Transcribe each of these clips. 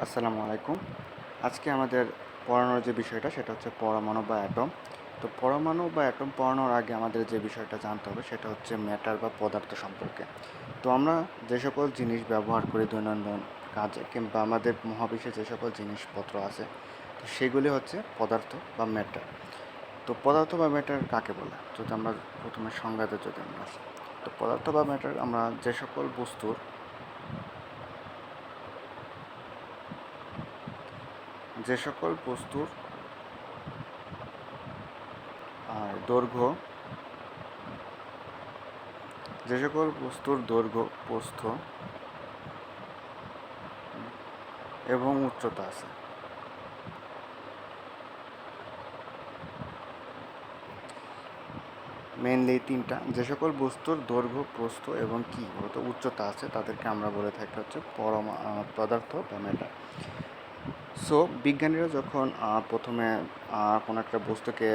আসসালামু আলাইকুম। আজকে আমাদের পড়ানোর যে বিষয়টা সেটা হচ্ছে পরমাণু বা অ্যাটম। তো পরমাণু বা অ্যাটম পড়ানোর আগে আমাদের যে বিষয়টা জানতে হবে সেটা হচ্ছে ম্যাটার বা পদার্থ সম্পর্কে। তো আমরা যে সকল জিনিস ব্যবহার করি দৈনন্দিন কাজে কিংবা আমাদের মহাবিশ্বে যে সকল জিনিসপত্র আছে তো সেগুলি হচ্ছে পদার্থ বা ম্যাটার। তো পদার্থ বা ম্যাটার কাকে বলে? যদি আমরা প্রথমে সংজ্ঞাতে যদি আমরা আসি, তো পদার্থ বা ম্যাটার আমরা যে সকল বস্তুর দৈর্ঘ্য যে সকল বস্তুর দৈর্ঘ্য, প্রস্থ এবং উচ্চতা আছে, মেইনলি তিনটা, যে সকল বস্তুর দৈর্ঘ্য, প্রস্থ এবং কি বলতো উচ্চতা আছে তাদেরকে আমরা বলে থাকি হচ্ছে পদার্থ বা ম্যাটার। সো বিজ্ঞানীরা যখন প্রথমে কোনো একটা বস্তুকে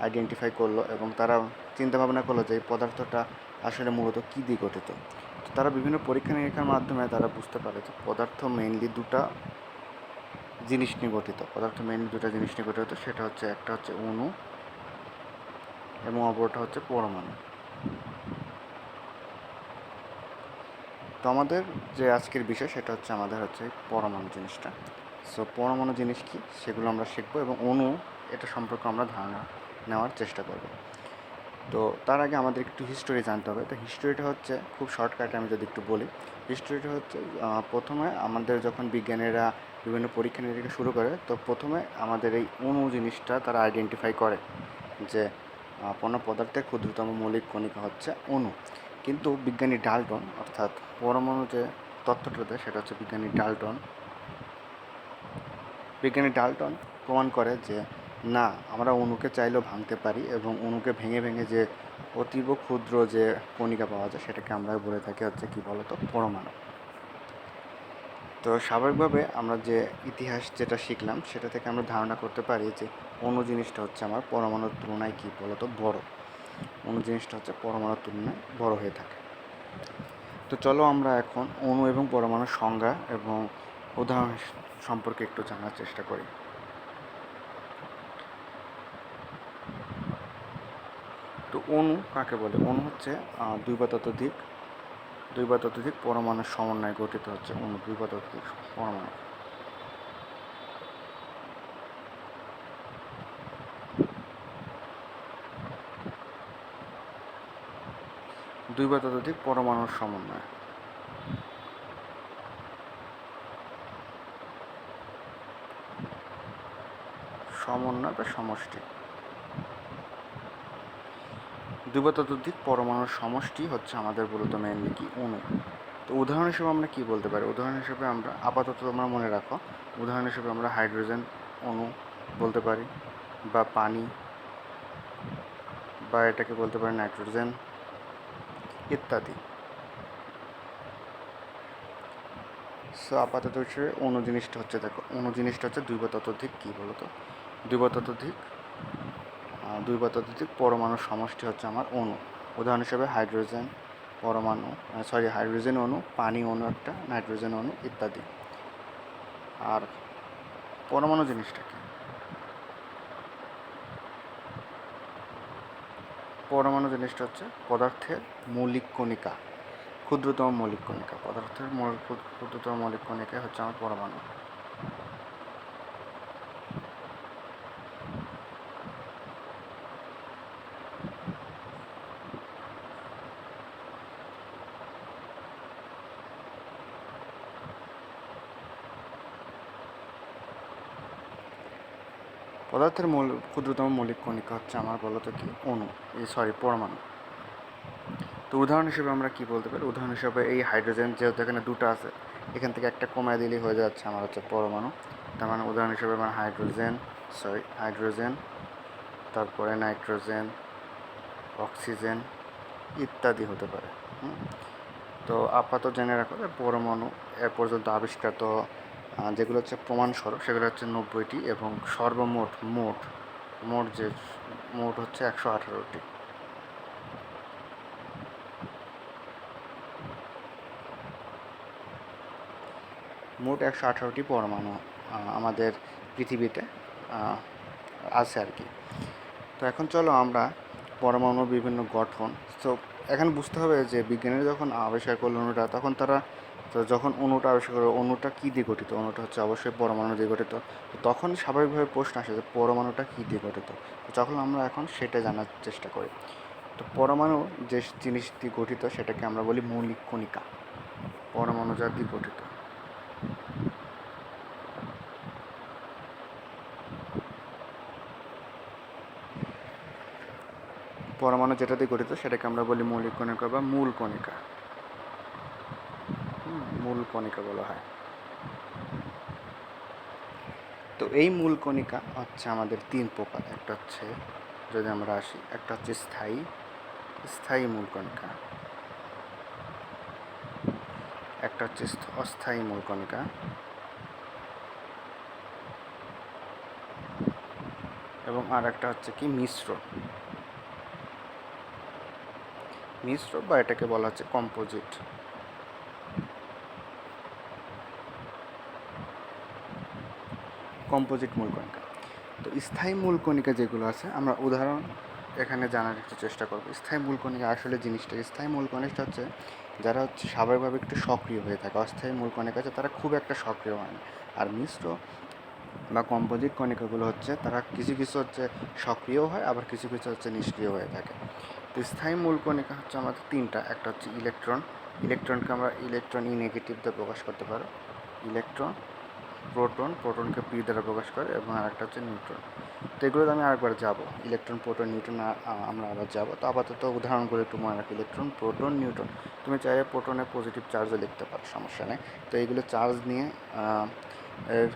আইডেন্টিফাই করলো এবং তারা চিন্তা ভাবনা করলো যে এই পদার্থটা আসলে মূলত কী দিয়ে গঠিত, তো তারা বিভিন্ন পরীক্ষা নিরীক্ষার মাধ্যমে তারা বুঝতে পারে যে পদার্থ মেইনলি দুটা জিনিস নিয়ে গঠিত। পদার্থ মেইনলি দুটা জিনিস নিয়ে গঠিত, সেটা হচ্ছে একটা হচ্ছে অণু এবং অপরটা হচ্ছে পরমাণু। তো আমাদের যে আজকের বিষয় সেটা হচ্ছে আমাদের হচ্ছে পরমাণু জিনিসটা। সো পরমাণু জিনিস কি সেগুলো আমরা শিখবো এবং অণু এটা সম্পর্কে আমরা ধারণা নেওয়ার চেষ্টা করব। তো তার আগে আমাদের একটু হিস্টোরি জানতে হবে। তো হিস্টোরিটা হচ্ছে খুব শর্টকাটে আমি যদি একটু বলি, হিস্টোরিটা হচ্ছে প্রথমে আমাদের যখন বিজ্ঞানীরা বিভিন্ন পরীক্ষা নিরীক্ষা শুরু করে, তো প্রথমে আমাদের এই অণু জিনিসটা তারা আইডেন্টিফাই করে যে কোনো পদার্থের ক্ষুদ্রতম মৌলিক কণিকা হচ্ছে অণু। কিন্তু পরমাণু যে তত্ত্বটা দেয় সেটা হচ্ছে বিজ্ঞানী ডাল্টন প্রমাণ করে যে না, আমরা অণুকে চাইলেও ভাঙতে পারি এবং অণুকে ভেঙে ভেঙে যে অতীব ক্ষুদ্র যে কণিকা পাওয়া যায় সেটাকে আমরা বলে থাকি হচ্ছে কি বলতো পরমাণু। তো স্বাভাবিকভাবে আমরা যে ইতিহাস যেটা শিখলাম সেটা থেকে আমরা ধারণা করতে পারি যে অণু জিনিসটা হচ্ছে আমার পরমাণুর তুলনায় কি বলতো বড়। অণু জিনিসটা হচ্ছে পরমাণুর তুলনায় বড় হয়ে থাকে। তো চলো আমরা এখন অণু এবং পরমাণুর সংজ্ঞা এবং উদাহরণ সম্পর্কে একটু জানার চেষ্টা করি। তো অণু কাকে বলে? অণু হচ্ছে দুই বা ততোধিক পরমাণুর সমন্বয়ে গঠিত হচ্ছে অণু। দুই বা ততোধিক পরমাণু, দুই বা ততোধিক পরমাণুর সমন্বয় বা সমষ্টি। দুই বা ততোধিক পরমাণুর সমষ্টি হচ্ছে আমাদের মূলত মেইনলি কি অণু। তো উদাহরণ হিসেবে আমরা কি বলতে পারি? উদাহরণ হিসেবে আমরা আপাতত তোমরা মনে রাখো, উদাহরণ হিসেবে আমরা হাইড্রোজেন অণু বলতে পারি, বা পানি, বা এটাকে বলতে পারি নাইট্রোজেন ইত্যাদি। সো আপাতত হিসেবে অণু জিনিসটা হচ্ছে, দেখো অণু জিনিসটা হচ্ছে দুই বা ততোধিক কী বলতো দুই বা ততোধিক পরমাণুর সমষ্টি হচ্ছে আমার অণু। উদাহরণ হিসেবে হাইড্রোজেন অণু, পানি অণু একটা, নাইট্রোজেন অণু ইত্যাদি। আর পরমাণু জিনিসটা কি? পরমাণু জিনিসটা হচ্ছে পদার্থের মৌলিক কণিকা, ক্ষুদ্রতম মৌলিক কণিকা। ক্ষুদ্রতম মৌলিক কণিকা হচ্ছে আমার পরমাণু। পদার্থের ক্ষুদ্রতম মৌলিক কণিকা হচ্ছে আমার বলতো কি পরমাণু। তো উদাহরণ হিসেবে আমরা কি বলতে পারি? উদাহরণ হিসেবে এই হাইড্রোজেন যেহেতু এখানে দুটো আছে, এখান থেকে একটা কমায় দিলেই হয়ে যাচ্ছে আমার হচ্ছে পরমাণু। তার মানে উদাহরণ হিসেবে আমার হাইড্রোজেন, তারপরে নাইট্রোজেন, অক্সিজেন ইত্যাদি হতে পারে। তো আপাতত জেনে রাখো যে পরমাণু এ পর্যন্ত আবিষ্কৃত যেগুলো হচ্ছে প্রমাণস্বরূপ সেগুলো হচ্ছে 90টি এবং সর্বমোট মোট মোট যে মোট হচ্ছে 118টি। মোট 118টি পরমাণু আমাদের পৃথিবীতে আছে আর কি। তো এখন চলো আমরা পরমাণুর বিভিন্ন গঠন, তো এখন বুঝতে হবে যে বিজ্ঞানীরা যখন আবিষ্কার করলো অণুটা, তখন তারা তো যখন অণুটা আবিষ্কার করলো, অণুটা কী দিয়ে গঠিত, অণুটা হচ্ছে অবশ্যই পরমাণু দিয়ে গঠিত। তো তখন স্বাভাবিকভাবে প্রশ্ন আসে যে পরমাণুটা কী দিয়ে গঠিত। তো যখন আমরা এখন সেটা জানার চেষ্টা করি, তো পরমাণু যে জিনিস দিয়ে গঠিত সেটাকে আমরা বলি মৌলিক কণিকা। পরমাণু যা দিয়ে গঠিত, পরমাণু যেটা দিয়ে গঠিত সেটাকে আমরা বলি মৌলিক কণিকা বা মূল কণিকা। মূল কণিকা বলা হয়। তো এই মূল কণিকা হচ্ছে আমাদের 3 প্রকার। একটা হচ্ছে, যদি আমরা আসি, একটা হচ্ছে স্থায়ী স্থায়ী মূল কণিকা, একটা হচ্ছে অস্থায়ী মূল কণিকা, এবং আর একটা হচ্ছে কি মিশ্র বা এটাকে বলা হচ্ছে কম্পোজিট। মূল কণিকা। তো স্থায়ী মূল কণিকা যেগুলো আছে, আমরা উদাহরণ এখানে জানার একটু চেষ্টা করব। স্থায়ী মূল কণিকা আসলে জিনিসটা, স্থায়ী মূল কণিকা হচ্ছে যারা হচ্ছে স্বাভাবিকভাবে একটু সক্রিয় হয়ে থাকে। অস্থায়ী মূল কণিকা আছে তারা খুব একটা সক্রিয় হয় না। আর মিশ্র বা কম্পোজিট কণিকাগুলো হচ্ছে তারা কিছু কিছু হচ্ছে সক্রিয় হয়, আবার কিছু কিছু হচ্ছে নিষ্ক্রিয় হয়ে থাকে। তো স্থায়ী মূল কণিকা হচ্ছে আমাদের 3টা। একটা হচ্ছে ইলেকট্রনকে আমরা ইলেকট্রন ই নেগেটিভ দিয়ে প্রকাশ করতে পারো। ইলেকট্রন, প্রোটনকে পি দ্বারা প্রকাশ করে, এবং আরেকটা হচ্ছে নিউট্রন। তো এগুলোতে আমি আরেকবার যাব, ইলেকট্রন, প্রোটন, নিউট্রন আমরা আবার যাব। তো আপাতত উদাহরণগুলো একটু মনে রাখি। Electron, proton, neutron. তুমি চাইলে প্রোটনে পজিটিভ চার্জও লিখতে পারো, সমস্যা নেই। তো এইগুলো চার্জ নিয়ে এর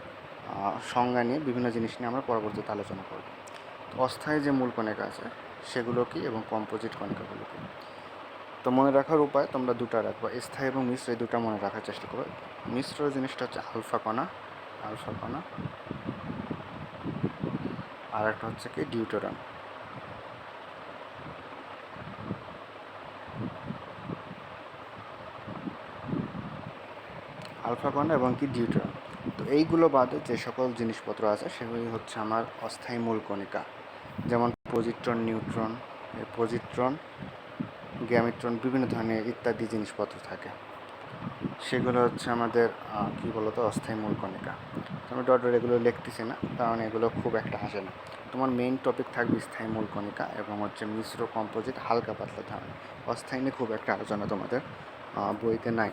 সংজ্ঞা নিয়ে বিভিন্ন জিনিস নিয়ে আমরা পরবর্তীতে আলোচনা করব। তো অস্থায়ী যে মূল কণিকা আছে সেগুলো কি, এবং কম্পোজিট কণিকাগুলো কি। তো মনে রাখার উপায় তোমরা দুটো রাখবো, স্থায়ী এবং মিশ্র, এই দুটো মনে রাখার চেষ্টা করো। মিশ্র জিনিসটা হচ্ছে আলফা কণা, আর একটা হচ্ছে কি ডিউটেরন। আলফা কণা এবং কি ডিউটেরন। তো এইগুলো বাদে যে সকল জিনিসপত্র আছে সেগুলি হচ্ছে আমার অস্থায়ী মূল কণিকা, যেমন পজিট্রন, গ্যামিট্রন, বিভিন্ন ধরনের ইত্যাদি জিনিসপত্র থাকে। সেগুলো হচ্ছে আমাদের কী বলতো, অস্থায়ী মূল কণিকা। তো আমি ডট এগুলো লিখতেছি না, কারণ এগুলো খুব একটা আসে না। তোমার মেইন টপিক থাকবে স্থায়ী মূল কণিকা এবং হচ্ছে মিশ্র, কম্পোজিট, হালকা পাতলা ধরনের। অস্থায়ী নিয়ে খুব একটা আলোচনা তোমাদের বইতে নাই।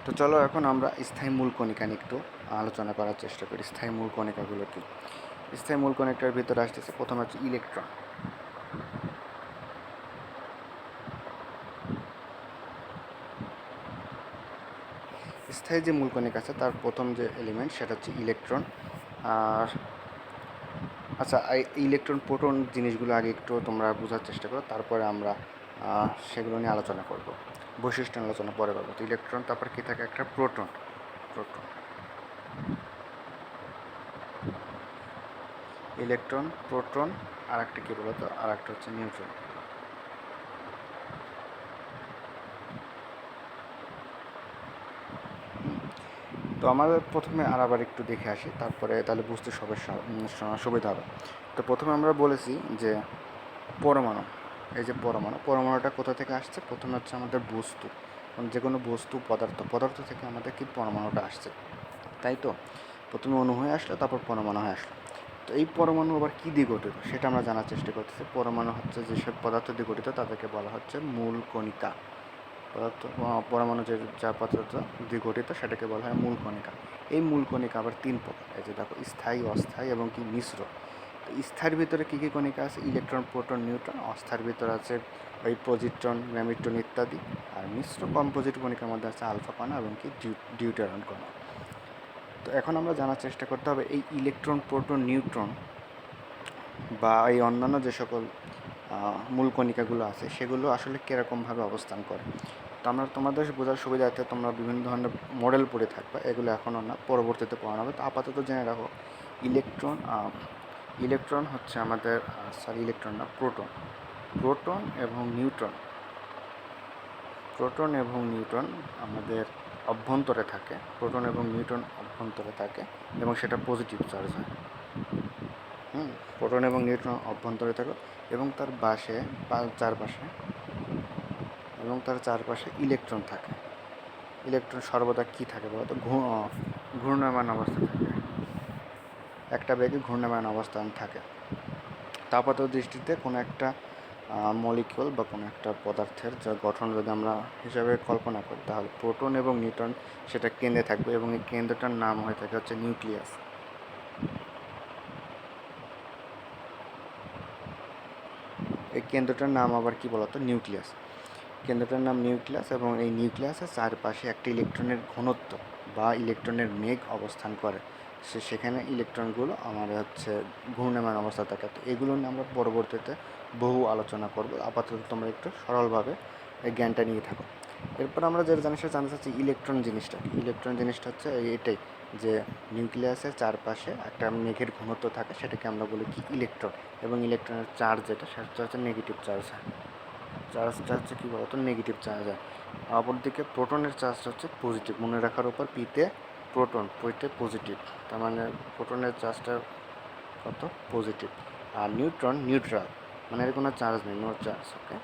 তো চলো এখন আমরা স্থায়ী মূল কণিকা নিয়ে একটু আলোচনা করার চেষ্টা করি। স্থায়ী মূল কণিকাগুলো কি? স্থায়ী মূল কণিকার ভিতরে আসতেছে প্রথমে হচ্ছে ইলেকট্রন। স্থায়ী যে মূল কণিকা আছে তার প্রথম যে এলিমেন্ট সেটা হচ্ছে ইলেকট্রন। আর আচ্ছা, এই ইলেকট্রন, প্রোটন জিনিসগুলো আগে একটু তোমরা বোঝার চেষ্টা করো, তারপরে আমরা সেগুলো নিয়ে আলোচনা করব। বৈশিষ্ট্য আলোচনা পরে করবো। তো ইলেকট্রন, তারপর কী থাকে, একটা প্রোটন, ইলেকট্রন, প্রোটন, আর একটা কী বলতো, আর একটা হচ্ছে নিউট্রন। তো আমাদের প্রথমে আর আবার একটু দেখে আসি, তারপরে তাহলে বুঝতে সুবিধা হবে। তো প্রথমে আমরা বলেছি যে পরমাণু, এই যে পরমাণুটা কোথা থেকে আসছে? প্রথমে হচ্ছে আমাদের বস্তু, যে কোনো বস্তু, পদার্থ থেকে আমাদের কি পরমাণুটা আসছে, তাই তো? প্রথমে অণু হয়ে আসলো, তারপর পরমাণু হয়ে আসলো। তো এই পরমাণু আবার কী দিয়ে গঠিত সেটা আমরা জানার চেষ্টা করতেছি। পরমাণু হচ্ছে যেসব পদার্থ দিয়ে গঠিত তাদেরকে বলা হচ্ছে মূল কণিকা। পরমাণু যা পদার্থ দিয়ে গঠিত সেটাকে বলা হয় মূল কণিকা। এই মূল কণিকা আবার 3 প্রকার। এই যে দেখো, স্থায়ী, অস্থায়ী এবং কি মিশ্র। তো স্থায়ীর ভিতরে কী কী কণিকা আছে? Electron, proton, neutron. অস্থায়ীর ভিতরে আছে ওই পজিট্রন, গ্যামিট্রন ইত্যাদি। আর মিশ্র, কম্পোজিট কণিকার মধ্যে আছে আলফা কণা এবং কি ডিউটেরন কণা। তো এখন আমরা জানার চেষ্টা করতে হবে এই ইলেকট্রন, প্রোটন, নিউট্রন বা এই অন্যান্য যে সকল মূল কণিকাগুলো আছে সেগুলো আসলে কীরকমভাবে অবস্থান করে। তো আমরা তোমাদের বোঝার সুবিধার্থে তোমরা বিভিন্ন ধরনের মডেল পড়ে থাকবে, এগুলো এখনও না, পরবর্তীতে পড়ানো হবে। তো আপাতত জেনে রাখো, ইলেকট্রন হচ্ছে আমাদের প্রোটন এবং নিউট্রন আমাদের অভ্যন্তরে থাকে, প্রোটন এবং নিউট্রন অভ্যন্তরে থাকে এবং সেটা পজিটিভ চার্জ হয়। প্রোটন এবং নিউট্রন অভ্যন্তরে থাকে এবং তার চারপাশে ইলেকট্রন থাকে। ইলেকট্রন সর্বদা কী থাকে বলতো? ঘূর্ণায়মান অবস্থা থাকে, একটা বেগে ঘূর্ণায়মান অবস্থান থাকে। আপাত দৃষ্টিতে কোনো একটা মলিকিউল বা কোনো একটা পদার্থের যা গঠন যদি আমরা হিসাবে কল্পনা করি, তাহলে প্রোটন এবং নিউট্রন সেটা কেন্দ্রে থাকবে এবং এই কেন্দ্রটার নাম হয়ে থাকে হচ্ছে নিউক্লিয়াস। এই কেন্দ্রটার নাম আবার কি বলতো? নিউক্লিয়াস। কেন্দ্রটার নাম নিউক্লিয়াস এবং এই নিউক্লিয়াসের চারপাশে একটা ইলেকট্রনের ঘনত্ব বা ইলেকট্রনের মেঘ অবস্থান করে। সেখানে ইলেকট্রনগুলো আমাদের হচ্ছে ঘূর্ণায়মান অবস্থা থাকে। তো এগুলো নিয়ে আমরা পরবর্তীতে বহু আলোচনা করব। আপাতত তোমরা একটু সরলভাবে এই জ্ঞানটা নিয়ে থাকো। এরপর আমরা যে জিনিসটা জানতে চাচ্ছি, ইলেকট্রন জিনিসটা কি? ইলেকট্রন জিনিসটা হচ্ছে এটাই যে নিউক্লিয়াসের চারপাশে একটা মেঘের ঘনত্ব থাকে, সেটাকে আমরা বলি কি? ইলেকট্রন। এবং ইলেকট্রনের চার্জ যেটা, সেটা হচ্ছে নেগেটিভ চার্জ হয়। চার্জটা হচ্ছে কী বলতো? নেগেটিভ চার্জ হয়। অপরদিকে প্রোটনের চার্জটা হচ্ছে পজিটিভ। মনে রাখার উপর পিতে প্রোটন, পিতে পজিটিভ, তার মানে প্রোটনের চার্জটা কত? পজিটিভ। আর নিউট্রন নিউট্রাল, মানে এর কোনো চার্জ নেই, নো চার্জ। ওকে,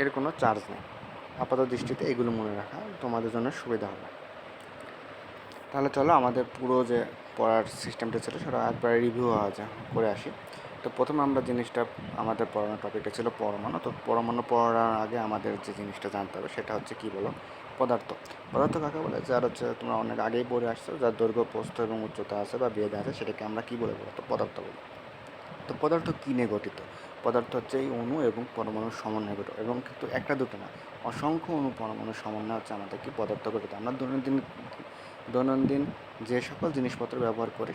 এর কোনো চার্জ নেই। আপাত দৃষ্টিতে এগুলো মনে রাখা তোমাদের জন্য সুবিধা হবে। তাহলে চলো আমাদের পুরো যে পড়ার সিস্টেমটা ছিল সেটা একবার রিভিউ করে আসি। তো প্রথমে আমরা জিনিসটা, আমাদের পড়ানোর টপিকটা ছিল পরমাণু। তো পরমাণু পড়ার আগে আমাদের যে জিনিসটা জানতে হবে সেটা হচ্ছে কী বলো? পদার্থ। পদার্থ কাকে বলে? যার হচ্ছে তোমরা অনেক আগেই পড়ে আসছো, যার দৈর্ঘ্য, প্রস্থ এবং উচ্চতা আছে বা বেদ আছে, সেটাকে আমরা কী বলে বলো? তো পদার্থ বলি। তো পদার্থ কী নিয়ে গঠিত? পদার্থ হচ্ছে এই অণু এবং পরমাণুর সমন্বয়ে গঠিত, এবং কিন্তু একটা দুটো না, অসংখ্য অণু পরমাণুর সমন্বয় হচ্ছে আমাদের কি পদার্থ গঠিত। আমরা দৈনন্দিন যে সকল জিনিসপত্র ব্যবহার করি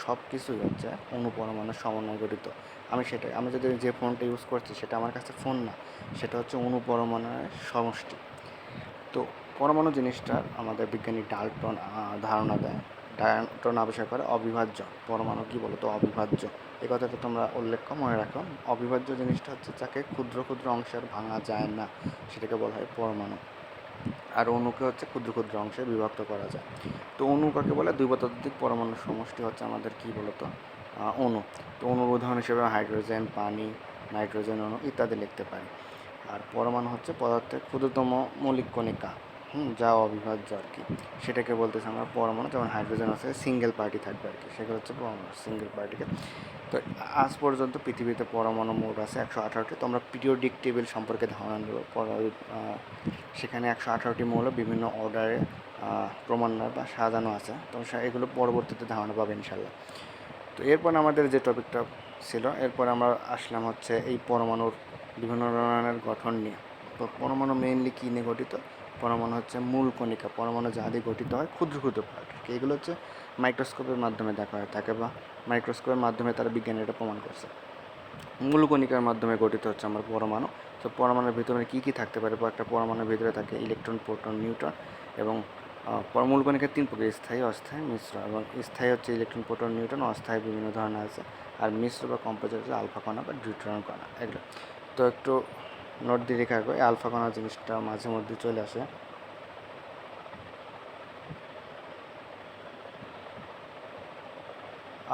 সব কিছুই হচ্ছে অণু পরমাণুর সমন্বয়ে গঠিত। আমি যদি যে ফোনটা ইউজ করছি সেটা আমার কাছে ফোন না, সেটা হচ্ছে অণু পরমাণুর সমষ্টি। তো পরমাণু জিনিসটা আমাদের বিজ্ঞানী ডাল্টন ধারণা দেয়, ডাল্টন আবিষ্কার করে অবিভাজ্য। পরমাণু কী বলো তো? অবিভাজ্য। এই কথাটা তোমরা মনে রাখো। অবিভাজ্য জিনিসটা হচ্ছে যাকে ক্ষুদ্র ক্ষুদ্র অংশে আর ভাঙা যায় না, সেটাকে বলা হয় পরমাণু। আর অণুকে হচ্ছে ক্ষুদ্র ক্ষুদ্র অংশে বিভক্ত করা যায়। তো অণু কাকে বলে? দুই বা ততোধিক পরমাণুর সমষ্টি হচ্ছে আমাদের কী বলতো? অণু। তো অণুর উদাহরণ হিসেবে হাইড্রোজেন, পানি, নাইট্রোজেন অণু ইত্যাদি লিখতে পারি। আর পরমাণু হচ্ছে পদার্থের ক্ষুদ্রতম মৌলিক কণিকা, যা অবিভাজ্য আর কি, সেটাকে বলতেছে আমরা পরমাণু। যেমন হাইড্রোজেন আছে সিঙ্গেল পার্টি থাকবে আর কি, সেগুলো হচ্ছে পরমাণু, সিঙ্গেল পার্টিকেল। তো আজ পর্যন্ত পৃথিবীতে পরমাণু মোট আছে 118টি। তো আমরা পিরিয়ডিক টেবিল সম্পর্কে ধারণা নেব। সেখানে 118টি মৌল বিভিন্ন অর্ডারে ক্রমান্বয়ে বা সাজানো আছে। তো এগুলো পরবর্তীতে ধারণা পাবে ইনশাল্লাহ। তো এরপর আমাদের যে টপিকটা ছিল, এরপর আমরা আসলাম হচ্ছে এই পরমাণুর বিভিন্ন ধরনের গঠন নিয়ে। তো পরমাণু মেইনলি কী নিয়ে গঠিত? পরমাণু হচ্ছে মূল কণিকা। পরমাণু যা দিয়ে গঠিত হয় ক্ষুদ্র ক্ষুদ্র পার্ট, এগুলো হচ্ছে মাইক্রোস্কোপের মাধ্যমে দেখা হয়ে থাকে বা মাইক্রোস্কোপের মাধ্যমে তারা বিজ্ঞানী এটা প্রমাণ করছে। মূল কণিকার মাধ্যমে গঠিত হচ্ছে আমার পরমাণু। তো পরমাণুর ভিতরে কী কী থাকতে পারে? একটা পরমাণুর ভিতরে থাকে ইলেকট্রন, প্রোটন, নিউট্রন এবং মূল কণিকার 3 প্রকার: স্থায়ী, অস্থায়ী, মিশ্র। এবং স্থায়ী হচ্ছে ইলেকট্রন, প্রোটন, নিউট্রন। অস্থায়ী বিভিন্ন ধরনের আছে। আর মিশ্র বা কম্পোজিট হচ্ছে আলফা কণা বা ডিউট্রন কণা, এগুলো। তো একটু নোট দিয়ে রেখে রাখবো, এই আলফা কণা জিনিসটা মাঝে মধ্যে চলে আসে।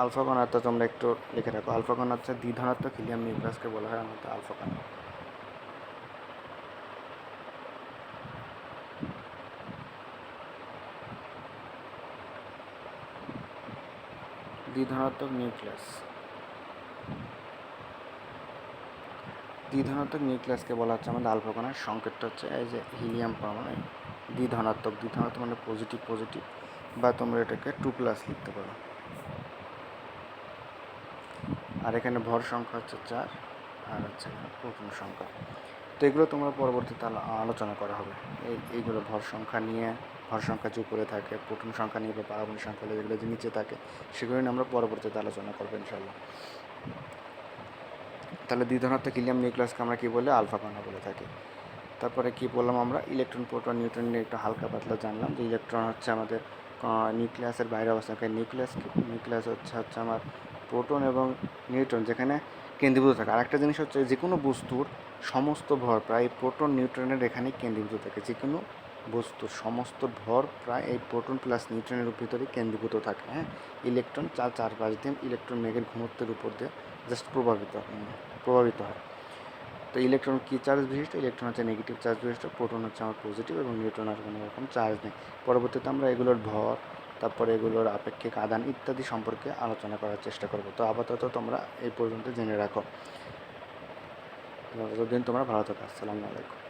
আলফা কণা তো তোমরা একটু লিখে রাখো। আলফা কণা হচ্ছে দ্বিধনাত্মক হিলিয়াম নিউক্লিয়াসকে বলা হয় আমাদের আলফা কণা। দ্বিধনাত্মক নিউক্লিয়াসকে বলা হচ্ছে আমাদের আলফা কণার। সংকেতটা হচ্ছে এই যে হিলিয়াম পরমাণু, দ্বিধনাত্মক মানে পজিটিভ বা তোমরা এটাকে 2+ লিখতে পারো। আর এখানে ভর সংখ্যা হচ্ছে 4, আর হচ্ছে প্রোটন সংখ্যা। তো এগুলো তোমরা পরবর্তীতে আলোচনা করা হবে। এইগুলো ভর সংখ্যা যে উপরে থাকে, প্রোটন সংখ্যা নিয়ে বা পারমাণবিক সংখ্যা যেগুলো যে নিচে থাকে, সেগুলো নিয়ে আমরা পরবর্তীতে আলোচনা করবো ইনশাল্লাহ। তাহলে দ্বিধনাত্মক হিলিয়াম নিউক্লিয়াসকে আমরা কী বলে? আলফা কণা বলে থাকি। তারপরে কী বললাম আমরা? ইলেকট্রন, প্রোটন, নিউট্রন নিয়ে একটু হালকা পাতলা জানলাম। যে ইলেকট্রন হচ্ছে আমাদের নিউক্লিয়াসের বাইরে অবস্থান করে। নিউক্লিয়াস হচ্ছে আমার প্রোটন এবং নিউট্রন যেখানে কেন্দ্রীভূত থাকে। আরেকটা জিনিস হচ্ছে যে কোনো বস্তুর সমস্ত ভর প্রায় প্রোটন নিউট্রনের এখানেই কেন্দ্রীভূত থাকে। যে কোনো বস্তুর সমস্ত ভর প্রায় এই প্রোটন প্লাস নিউট্রনের ভিতরেই কেন্দ্রীভূত থাকে। হ্যাঁ, ইলেকট্রন চারপাশ দিয়ে ইলেকট্রন মেঘের ঘনত্বের উপর দিয়ে জাস্ট প্রভাবিত হয়। তো ইলেকট্রন কী চার্জ বিশিষ্ট? ইলেকট্রন হচ্ছে নেগেটিভ চার্জ বিশিষ্ট, প্রোটন হচ্ছে আমার পজিটিভ, এবং নিউট্রন আর কোনো রকম চার্জ নেই। পরবর্তীতে আমরা এগুলোর ভর, তারপরে এগুলোর আপেক্ষিক আদান ইত্যাদি সম্পর্কে আলোচনা করার চেষ্টা করব। তো আপাতত তোমরা এই পর্যন্ত জেনে রাখো। ততদিন তোমরা ভালো থাকো। আসসালামু আলাইকুম।